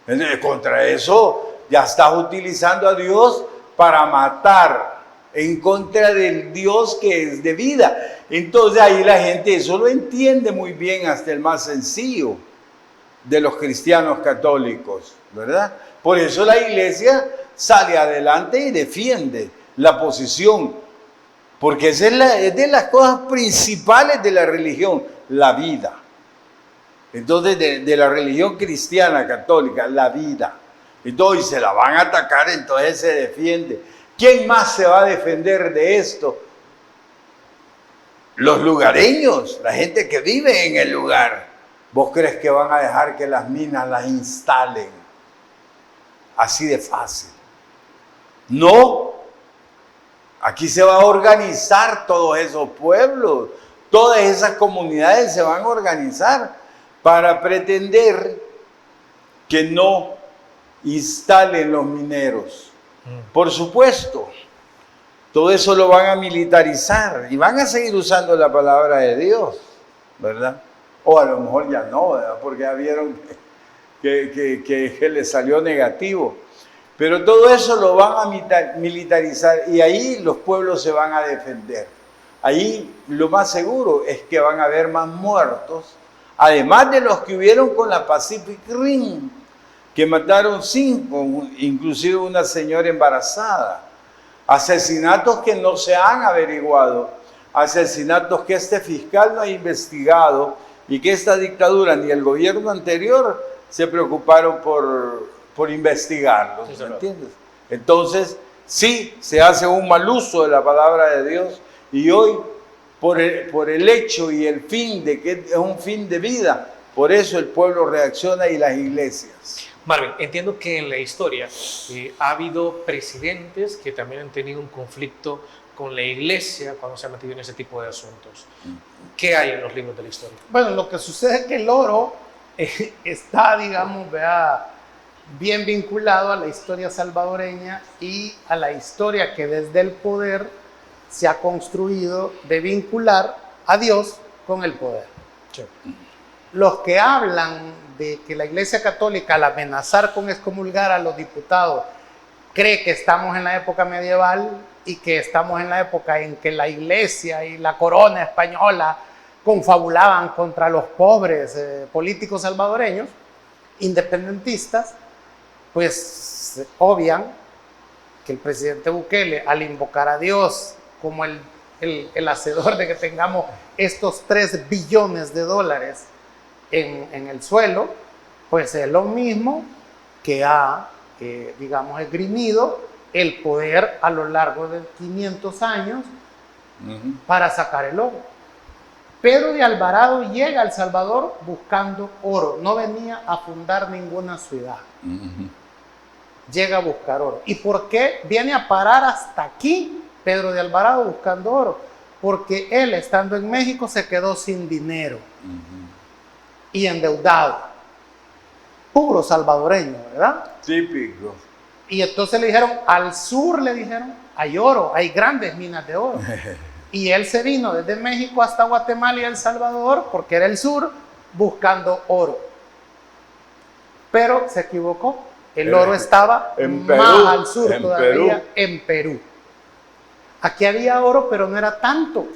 Entonces, contra eso ya estás utilizando a Dios para matar en contra del Dios que es de vida. Entonces ahí la gente eso lo entiende muy bien, hasta el más sencillo de los cristianos católicos, ¿verdad? Por eso la iglesia sale adelante y defiende la posición, porque esa es de las cosas principales de la religión, la vida. Entonces de la religión cristiana católica, la vida. Entonces se la van a atacar, entonces se defiende. ¿Quién más se va a defender de esto? Los lugareños, la gente que vive en el lugar. ¿Vos crees que van a dejar que las minas las instalen? Así de fácil. No. Aquí se va a organizar todos esos pueblos, todas esas comunidades se van a organizar para pretender que no instalen los mineros. Por supuesto, todo eso lo van a militarizar y van a seguir usando la palabra de Dios, ¿verdad? O a lo mejor ya no, ¿verdad? Porque ya vieron que les salió negativo. Pero todo eso lo van a militarizar y ahí los pueblos se van a defender. Ahí lo más seguro es que van a haber más muertos, además de los que hubieron con la Pacific Rim, que mataron 5, inclusive una señora embarazada. Asesinatos que no se han averiguado, asesinatos que este fiscal no ha investigado y que esta dictadura ni el gobierno anterior se preocuparon por investigarlos, ¿me entiendes? Entonces, sí, se hace un mal uso de la palabra de Dios y hoy, por el hecho y el fin de que es un fin de vida, por eso el pueblo reacciona y las iglesias. Marvin, entiendo que en la historia ha habido presidentes que también han tenido un conflicto con la iglesia cuando se han metido en ese tipo de asuntos. ¿Qué hay en los libros de la historia? Bueno, lo que sucede es que el oro está, digamos, bien vinculado a la historia salvadoreña y a la historia que desde el poder se ha construido de vincular a Dios con el poder. Sí. Los que hablan de que la Iglesia Católica, al amenazar con excomulgar a los diputados, cree que estamos en la época medieval y que estamos en la época en que la Iglesia y la corona española confabulaban contra los pobres políticos salvadoreños, independentistas, pues obvian que el presidente Bukele, al invocar a Dios como el hacedor de que tengamos estos 3 billones de dólares en el suelo, pues es lo mismo que ha, digamos, esgrimido el poder a lo largo de 500 años para sacar el oro. Pedro de Alvarado llega a El Salvador buscando oro, no venía a fundar ninguna ciudad. llega a buscar oro. ¿Y por qué viene a parar hasta aquí Pedro de Alvarado buscando oro? Porque él, estando en México, se quedó sin dinero y endeudado. Puro salvadoreño, ¿verdad? Típico. Y entonces le dijeron, al sur le dijeron, hay oro, hay grandes minas de oro. Y él se vino desde México hasta Guatemala y El Salvador, porque era el sur, buscando oro. Pero se equivocó. El oro estaba en más Perú, al sur en todavía, Perú. en Perú. Aquí había oro, pero no era tanto.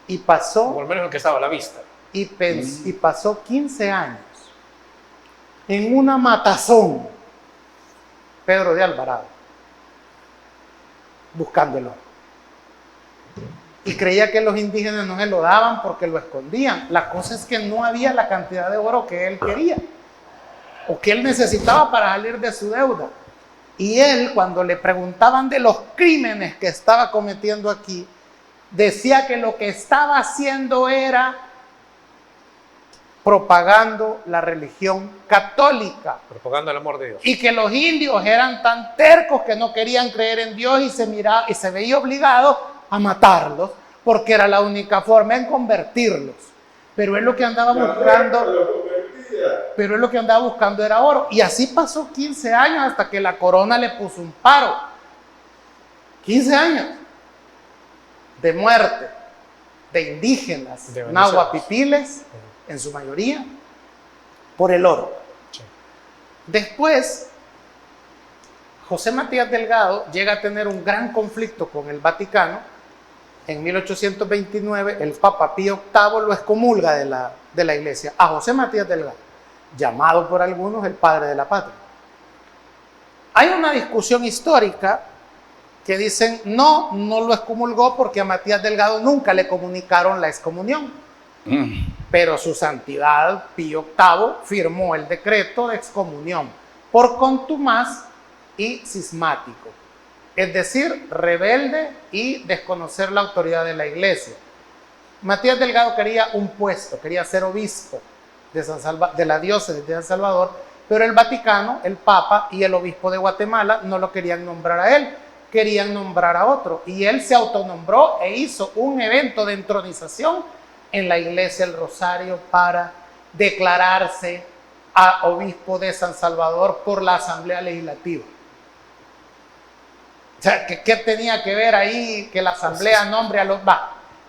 Y O pasó, al menos el que estaba a la vista. y pasó 15 años en una matazón, Pedro de Alvarado, buscando el oro. Y creía que los indígenas no se lo daban porque lo escondían. La cosa es que no había la cantidad de oro que él quería o que él necesitaba para salir de su deuda. Y él, cuando le preguntaban de los crímenes que estaba cometiendo aquí, decía que lo que estaba haciendo era propagando la religión católica. Propagando el amor de Dios. Y que los indios eran tan tercos que no querían creer en Dios y se veía obligado a matarlos porque era la única forma en convertirlos. Pero él lo que andaba buscando era oro. Y así pasó 15 años hasta que la corona le puso un paro. 15 años de muerte de indígenas, De nahuapipiles, en su mayoría, por el oro. Sí. Después, José Matías Delgado llega a tener un gran conflicto con el Vaticano. En 1829, el Papa Pío VIII lo excomulga de la iglesia a José Matías Delgado, llamado por algunos el padre de la patria. Hay una discusión histórica que dicen, no lo excomulgó porque a Matías Delgado nunca le comunicaron la excomunión. Pero su santidad Pío VIII firmó el decreto de excomunión por contumaz y cismático, es decir, rebelde y desconocer la autoridad de la iglesia. Matías Delgado quería un puesto, quería ser obispo de la diócesis de San Salvador, pero el Vaticano, el Papa y el obispo de Guatemala no lo querían nombrar a él, querían nombrar a otro, y él se autonombró e hizo un evento de entronización en la iglesia del Rosario para declararse a obispo de San Salvador por la Asamblea Legislativa. O sea, ¿qué tenía que ver ahí que la Asamblea nombre a los...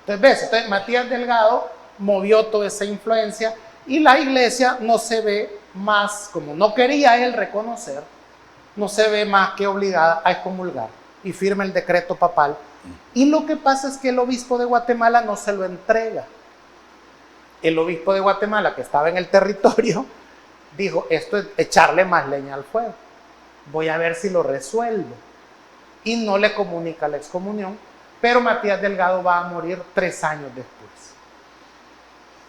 Entonces Matías Delgado movió toda esa influencia y la iglesia no se ve más, como no quería él reconocer, no se ve más que obligada a excomulgar y firma el decreto papal. Y lo que pasa es que el obispo de Guatemala no se lo entrega. El obispo de Guatemala, que estaba en el territorio, dijo, esto es echarle más leña al fuego. Voy a ver si lo resuelvo. Y no le comunica la excomunión, pero Matías Delgado va a morir 3 años después.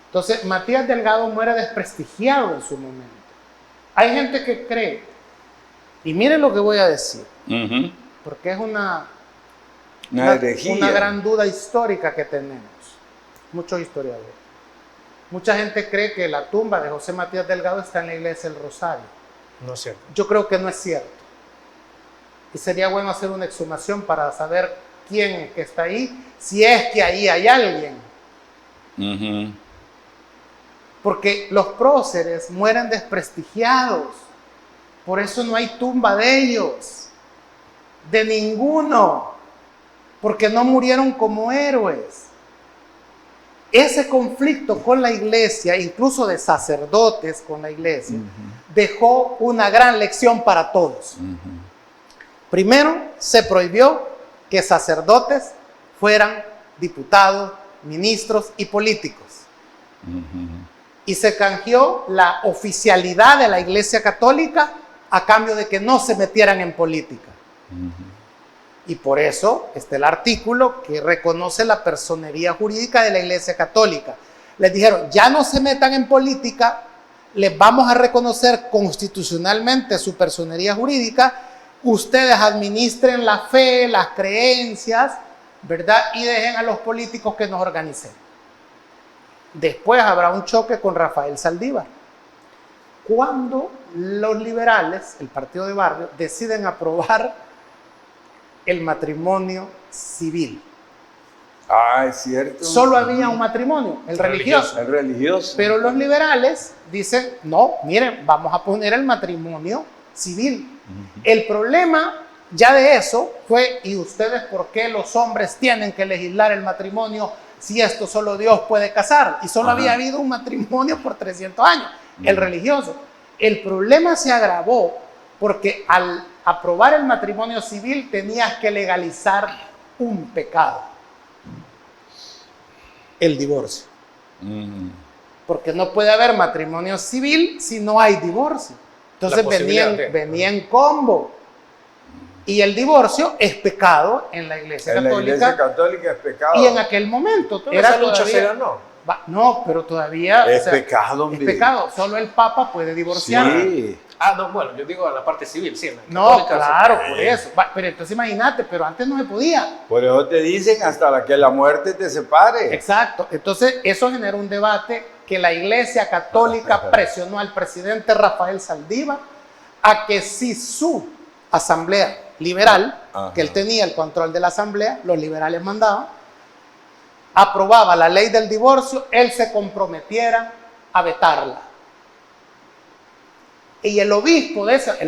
Entonces, Matías Delgado muere desprestigiado en su momento. Hay gente que cree, y miren lo que voy a decir, porque es una herejía. Una gran duda histórica que tenemos, muchos historiadores. Mucha gente cree que la tumba de José Matías Delgado está en la iglesia del Rosario. No es cierto. Yo creo que no es cierto. Y sería bueno hacer una exhumación para saber quién es que está ahí, si es que ahí hay alguien. Porque los próceres mueren desprestigiados. Por eso no hay tumba de ellos. De ninguno. Porque no murieron como héroes. Ese conflicto con la iglesia, incluso de sacerdotes con la iglesia, dejó una gran lección para todos. Primero, se prohibió que sacerdotes fueran diputados, ministros y políticos. Y se canjeó la oficialidad de la Iglesia Católica a cambio de que no se metieran en política. Y por eso está el artículo que reconoce la personería jurídica de la Iglesia Católica. Les dijeron, ya no se metan en política, les vamos a reconocer constitucionalmente su personería jurídica, ustedes administren la fe, las creencias, ¿verdad? Y dejen a los políticos que nos organicen. Después habrá un choque con Rafael Saldívar. Cuando los liberales, el partido de barrio, deciden aprobar el matrimonio civil. Ah, es cierto. Solo había un matrimonio, el religioso. El religioso. Pero los liberales dicen, no, miren, vamos a poner el matrimonio civil. El problema ya de eso fue, ¿y ustedes por qué los hombres tienen que legislar el matrimonio si esto solo Dios puede casar? Y solo había habido un matrimonio por 300 años, el religioso. El problema se agravó porque al aprobar el matrimonio civil tenías que legalizar un pecado, el divorcio. Porque no puede haber matrimonio civil si no hay divorcio. Entonces venía en combo. Y el divorcio es pecado en la Iglesia En la Católica. Iglesia Católica es pecado. Y en aquel momento Esa lucha se ganó. No, pero todavía Es pecado, es hombre. pecado. Solo el Papa puede divorciar. Sí. Ah, no, bueno, yo digo a la parte civil, sí. en la No, católica, claro, sí. por eso. Pero entonces imagínate, pero antes no se podía. Por eso te dicen hasta la que la muerte te separe. Exacto. Entonces eso generó un debate que la Iglesia Católica presionó al presidente Rafael Saldívar a que si su asamblea liberal, que él tenía el control de la asamblea, los liberales mandaban, aprobaba la ley del divorcio, él se comprometiera a vetarla. Y el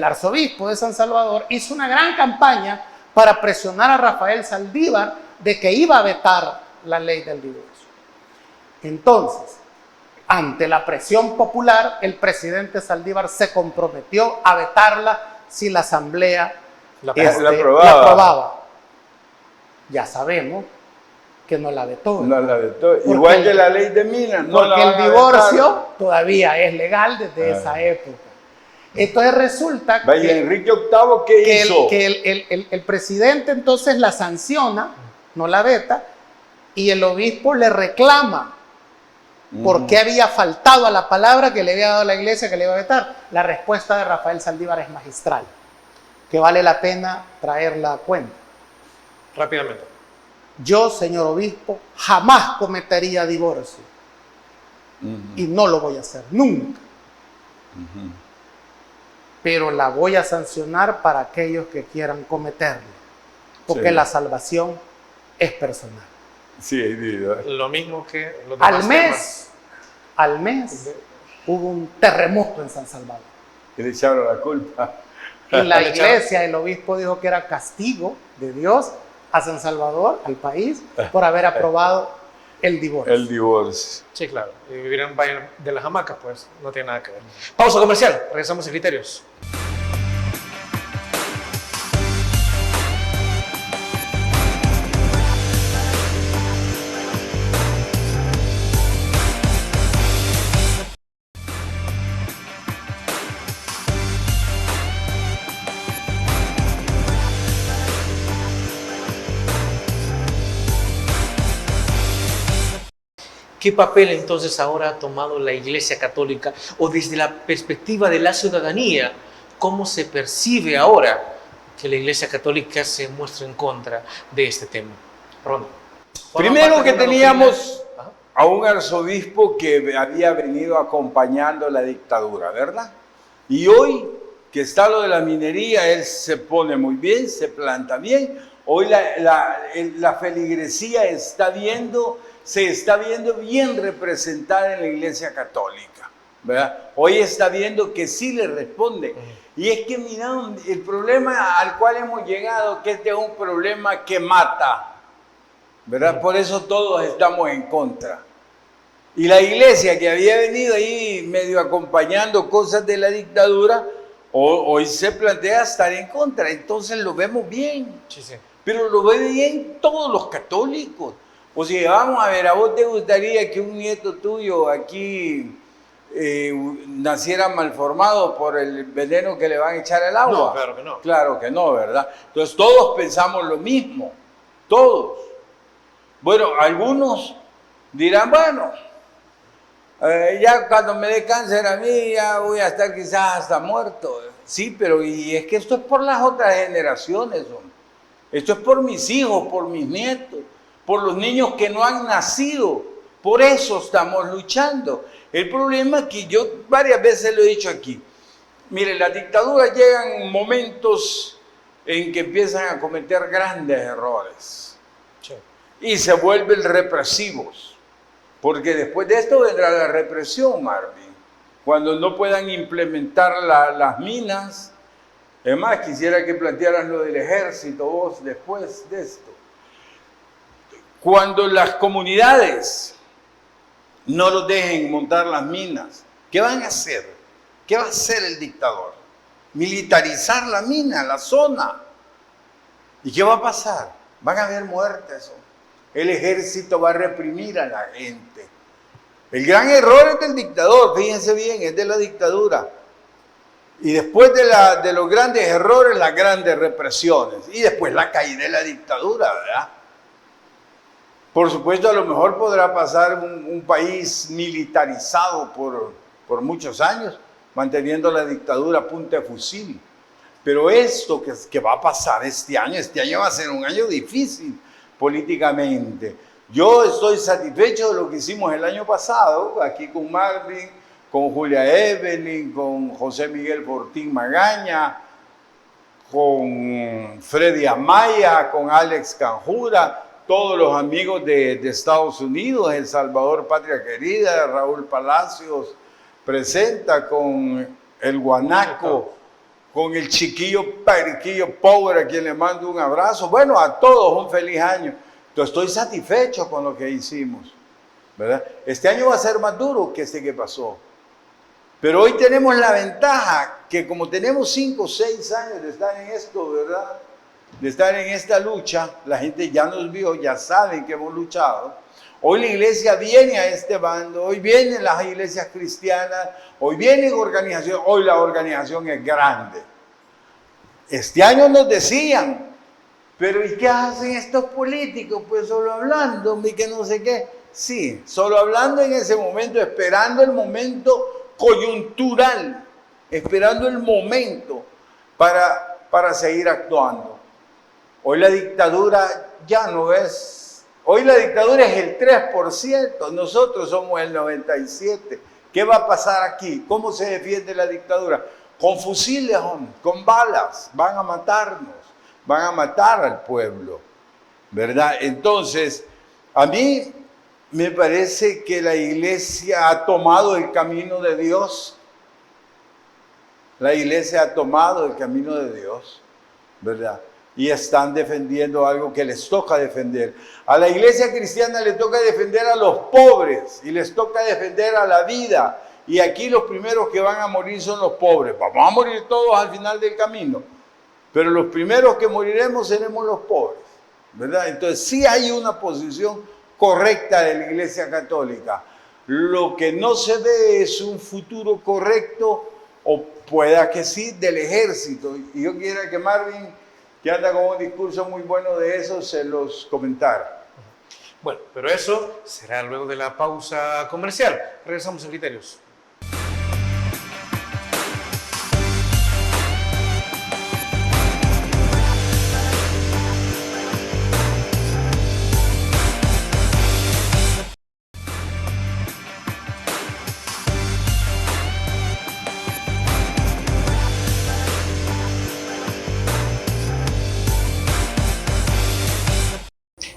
arzobispo de San Salvador hizo una gran campaña para presionar a Rafael Saldívar de que iba a vetar la ley del divorcio. Entonces, ante la presión popular, el presidente Saldívar se comprometió a vetarla si la asamblea la la aprobaba. Ya sabemos que no la vetó. No la vetó. Igual que la ley de Minas. No porque la el divorcio todavía es legal desde esa época. Entonces resulta Vaya, Enrique VIII, ¿qué hizo? El presidente entonces la sanciona, no la veta, y el obispo le reclama por qué había faltado a la palabra que le había dado la Iglesia que le iba a vetar. La respuesta de Rafael Saldívar es magistral, que vale la pena traerla a cuenta. Rápidamente. Yo, señor obispo, jamás cometería divorcio. Y no lo voy a hacer, nunca. Pero la voy a sancionar para aquellos que quieran cometerlo. Porque la salvación es personal. Sí, lo mismo que los demás al mes hubo un terremoto en San Salvador. Y le echaron la culpa. Y la Iglesia, el obispo dijo que era castigo de Dios a San Salvador, al país, por haber aprobado el divorcio. El divorcio. Sí, claro. Y vivir en Valle de las Hamacas, pues no tiene nada que ver. Pausa comercial. Regresamos en Criterios. ¿Qué papel entonces ahora ha tomado la Iglesia Católica o desde la perspectiva de la ciudadanía? ¿Cómo se percibe ahora que la Iglesia Católica se muestra en contra de este tema? Ron. Primero que teníamos a un arzobispo que había venido acompañando la dictadura, ¿verdad? Y hoy que está lo de la minería, él se pone muy bien, se planta bien. Hoy la feligresía se está viendo bien representada en la Iglesia Católica, ¿verdad? Hoy está viendo que sí le responde. Y es que, mira, el problema al cual hemos llegado, que este es un problema que mata, ¿verdad? Por eso todos estamos en contra. Y la Iglesia que había venido ahí medio acompañando cosas de la dictadura, hoy se plantea estar en contra. Entonces lo vemos bien. Sí, sí. Pero lo ven bien todos los católicos. O sea, vamos a ver, ¿a vos te gustaría que un nieto tuyo aquí naciera malformado por el veneno que le van a echar al agua? No, claro que no. Claro que no, ¿verdad? Entonces todos pensamos lo mismo, todos. Bueno, algunos dirán, bueno, ya cuando me dé cáncer a mí ya voy a estar quizás hasta muerto. Sí, pero y es que esto es por las otras generaciones, hombre. Esto es por mis hijos, por mis nietos, por los niños que no han nacido. Por eso estamos luchando. El problema es que yo varias veces lo he dicho aquí, Mire, las dictaduras llegan momentos en que empiezan a cometer grandes errores y se vuelven represivos, porque después de esto vendrá la represión, Marvin, cuando no puedan implementar las minas. Es más, quisiera que plantearas lo del ejército vos después de esto. Cuando las comunidades no los dejen montar las minas, ¿qué van a hacer? ¿Qué va a hacer el dictador? Militarizar la mina, la zona. ¿Y qué va a pasar? Van a haber muertes. El ejército va a reprimir a la gente. El gran error es del dictador, fíjense bien, es de la dictadura. Y después de los grandes errores, las grandes represiones. Y después la caída de la dictadura, ¿verdad? Por supuesto, a lo mejor podrá pasar un país militarizado por muchos años, manteniendo la dictadura a punta de fusil. Pero esto que va a pasar este año va a ser un año difícil políticamente. Yo estoy satisfecho de lo que hicimos el año pasado, aquí con Marvin, con Julia Evelyn, con José Miguel Fortín Magaña, con Freddy Amaya, con Alex Canjura, todos los amigos de Estados Unidos, El Salvador Patria Querida, Raúl Palacios presenta, con el Guanaco, con el chiquillo Periquillo Power, a quien le mando un abrazo. Bueno, a todos un feliz año. Entonces, estoy satisfecho con lo que hicimos, ¿verdad? Este año va a ser más duro que este que pasó. Pero hoy tenemos la ventaja que como tenemos 5 o 6 años de estar en esto, ¿verdad? De estar en esta lucha, la gente ya nos vio, ya saben que hemos luchado. Hoy la iglesia viene a este bando, hoy vienen las iglesias cristianas, hoy vienen organizaciones, hoy la organización es grande. Este año nos decían, pero ¿y qué hacen estos políticos? Pues solo hablando y que no sé qué. Sí, solo hablando en ese momento, esperando el momento coyuntural, esperando el momento para seguir actuando. Hoy la dictadura ya no es, hoy la dictadura es el 3%, nosotros somos el 97%. ¿Qué va a pasar aquí? ¿Cómo se defiende la dictadura? Con fusiles, con balas, van a matarnos, van a matar al pueblo, ¿verdad? Entonces, a mí me parece que la iglesia ha tomado el camino de Dios. La iglesia ha tomado el camino de Dios, ¿verdad? Y están defendiendo algo que les toca defender. A la iglesia cristiana le toca defender a los pobres y les toca defender a la vida. Y aquí los primeros que van a morir son los pobres. Vamos a morir todos al final del camino, pero los primeros que moriremos seremos los pobres, ¿verdad? Entonces sí hay una posición correcta de la Iglesia Católica. Lo que no se ve es un futuro correcto, o pueda que sí, del ejército. Y yo quisiera que Marvin, que anda con un discurso muy bueno de eso, se los comentara. Bueno, pero eso será luego de la pausa comercial. Regresamos en Criterios.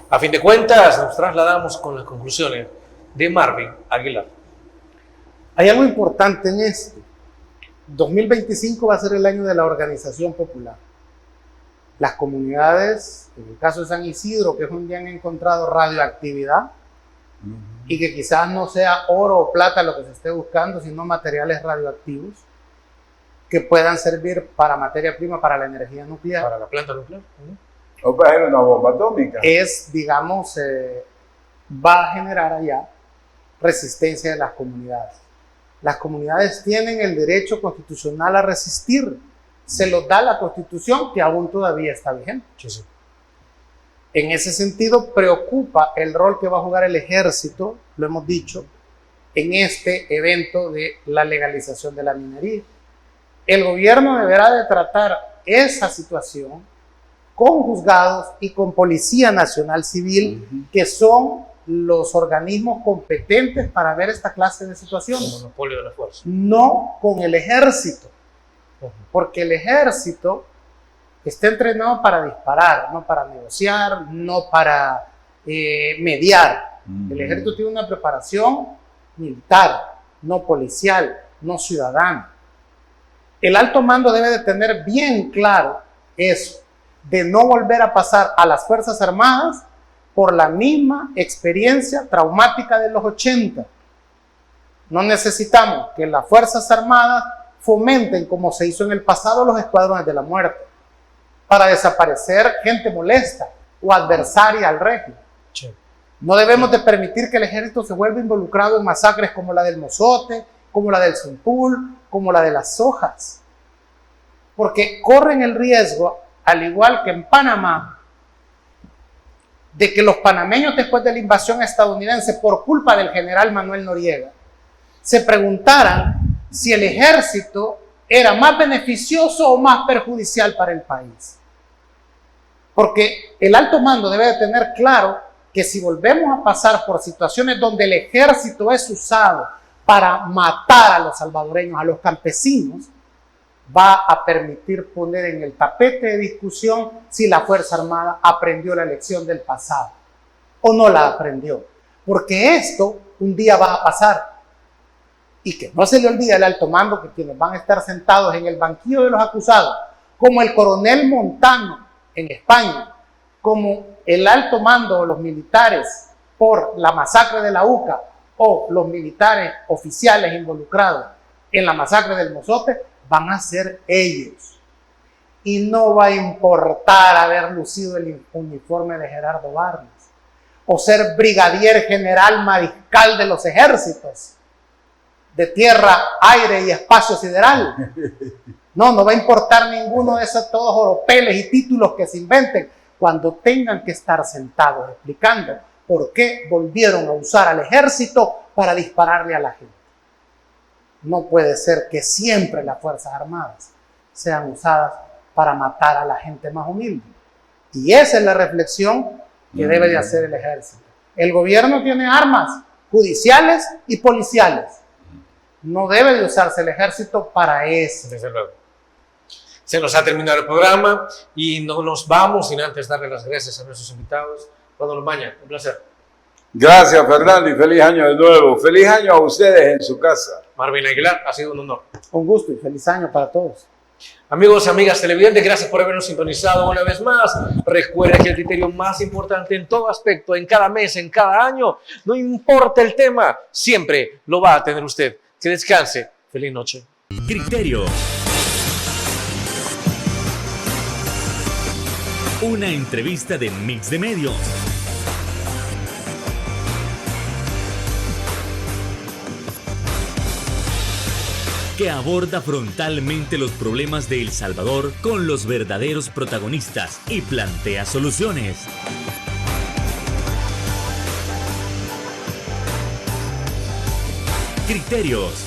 A fin de cuentas, nos trasladamos con las conclusiones de Marvin Aguilar. Hay algo importante en esto. 2025 va a ser el año de la organización popular. Las comunidades, en el caso de San Isidro, que es donde han encontrado radioactividad, y que quizás no sea oro o plata lo que se esté buscando, sino materiales radioactivos que puedan servir para materia prima para la energía nuclear. Para la planta nuclear. O para hacer una bomba atómica. Digamos, va a generar allá resistencia de las comunidades. Las comunidades tienen el derecho constitucional a resistir. Se los da la Constitución, que aún todavía está vigente. Sí, sí. En ese sentido, preocupa el rol que va a jugar el ejército, lo hemos dicho, en este evento de la legalización de la minería. El gobierno deberá de tratar esa situación con juzgados y con Policía Nacional Civil, que son los organismos competentes para ver esta clase de situaciones. El monopolio de la fuerza. No con el ejército. Porque el ejército está entrenado para disparar, no para negociar, no para mediar. El ejército tiene una preparación militar, no policial, no ciudadana. El alto mando debe de tener bien claro eso, de no volver a pasar a las Fuerzas Armadas por la misma experiencia traumática de los 80. No necesitamos que las Fuerzas Armadas fomenten, como se hizo en el pasado, los escuadrones de la muerte, para desaparecer gente molesta o adversaria al régimen. No debemos de permitir que el ejército se vuelva involucrado en masacres como la del Mozote, como la del Zumpul, como la de las Sojas. Porque corren el riesgo, al igual que en Panamá, de que los panameños después de la invasión estadounidense, por culpa del general Manuel Noriega, se preguntaran si el ejército era más beneficioso o más perjudicial para el país. Porque el alto mando debe de tener claro que si volvemos a pasar por situaciones donde el ejército es usado para matar a los salvadoreños, a los campesinos, va a permitir poner en el tapete de discusión si la Fuerza Armada aprendió la lección del pasado o no la aprendió. Porque esto un día va a pasar. Y que no se le olvide al alto mando que quienes van a estar sentados en el banquillo de los acusados, como el coronel Montano en España, como el alto mando o los militares por la masacre de la UCA o los militares oficiales involucrados en la masacre del Mozote, van a ser ellos. Y no va a importar haber lucido el uniforme de Gerardo Barnes o ser brigadier general mariscal de los ejércitos de tierra, aire y espacio sideral. No va a importar ninguno de esos todos oropeles y títulos que se inventen cuando tengan que estar sentados explicando por qué volvieron a usar al ejército para dispararle a la gente. No puede ser que siempre las Fuerzas Armadas sean usadas para matar a la gente más humilde. Y esa es la reflexión que debe de hacer el ejército. El gobierno tiene armas judiciales y policiales. No debe de usarse el ejército para eso. Desde luego. Se nos ha terminado el programa y no nos vamos sin antes darle las gracias a nuestros invitados. Juan Lomaña, un placer. Gracias, Fernando, y feliz año de nuevo. Feliz año a ustedes en su casa. Marvin Aguilar, ha sido un honor. Un gusto y feliz año para todos. Amigos y amigas televidentes, gracias por habernos sintonizado una vez más. Recuerda que el criterio más importante en todo aspecto, en cada mes, en cada año, no importa el tema, siempre lo va a tener usted. Que descanse. Feliz noche. Criterio. Una entrevista de Mix de Medios. Que aborda frontalmente los problemas de El Salvador con los verdaderos protagonistas y plantea soluciones. Criterios.